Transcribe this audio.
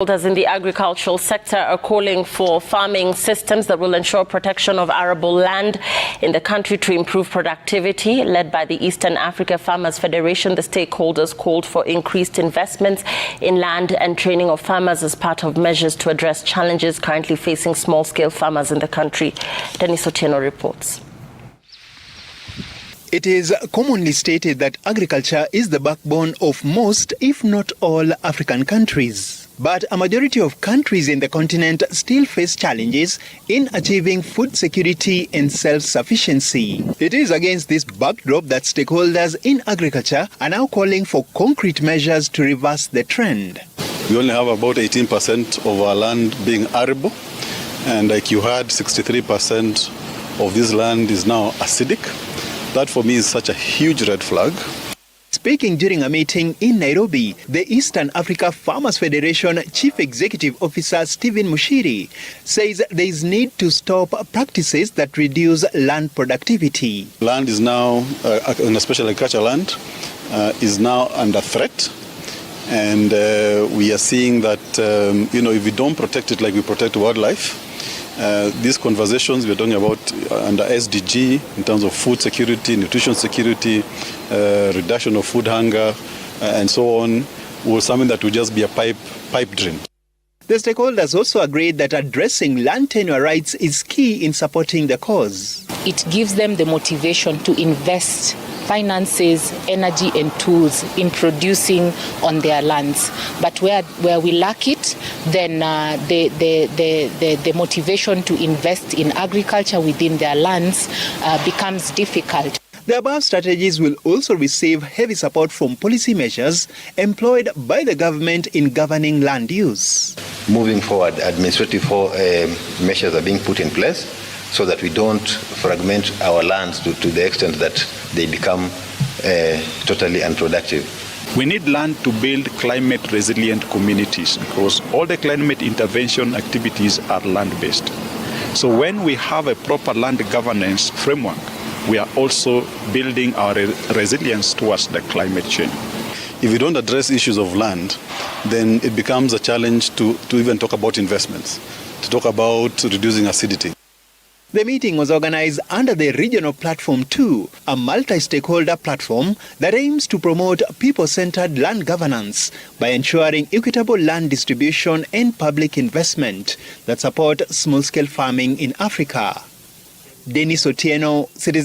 Stakeholders in the agricultural sector are calling for farming systems that will ensure protection of arable land in the country to improve productivity. Led by the Eastern Africa Farmers Federation, the stakeholders called for increased investments in land and training of farmers as part of measures to address challenges currently facing small-scale farmers in the country. Dennis Otieno reports. It is commonly stated that agriculture is the backbone of most, if not all, African countries. But a majority of countries in the continent still face challenges in achieving food security and self-sufficiency. It is against this backdrop that stakeholders in agriculture are now calling for concrete measures to reverse the trend. We only have about 18% of our land being arable, and like you heard, 63% of this land is now acidic. That for me is such a huge red flag. Speaking during a meeting in Nairobi, the Eastern Africa Farmers Federation Chief Executive Officer Stephen Mushiri says there is need to stop practices that reduce land productivity. Land is now, and especially agricultural land, is now under threat. And we are seeing that, if we don't protect it like we protect wildlife, these conversations we're talking about under SDG in terms of food security, nutrition security, reduction of food hunger, and so on, was something that would just be a pipe dream. The stakeholders also agreed that addressing land tenure rights is key in supporting the cause. It gives them the motivation to invest finances, energy and tools in producing on their lands. But where we lack it, then the motivation to invest in agriculture within their lands becomes difficult. The above strategies will also receive heavy support from policy measures employed by the government in governing land use. Moving forward, administrative measures are being put in place so that we don't fragment our lands to the extent that they become totally unproductive. We need land to build climate resilient communities because all the climate intervention activities are land-based. So when we have a proper land governance framework, we are also building our resilience towards the climate change. If we don't address issues of land, then it becomes a challenge to even talk about investments, to talk about reducing acidity. The meeting was organized under the Regional Platform 2, a multi-stakeholder platform that aims to promote people-centered land governance by ensuring equitable land distribution and public investment that support small-scale farming in Africa. Dennis Otieno, Citizen.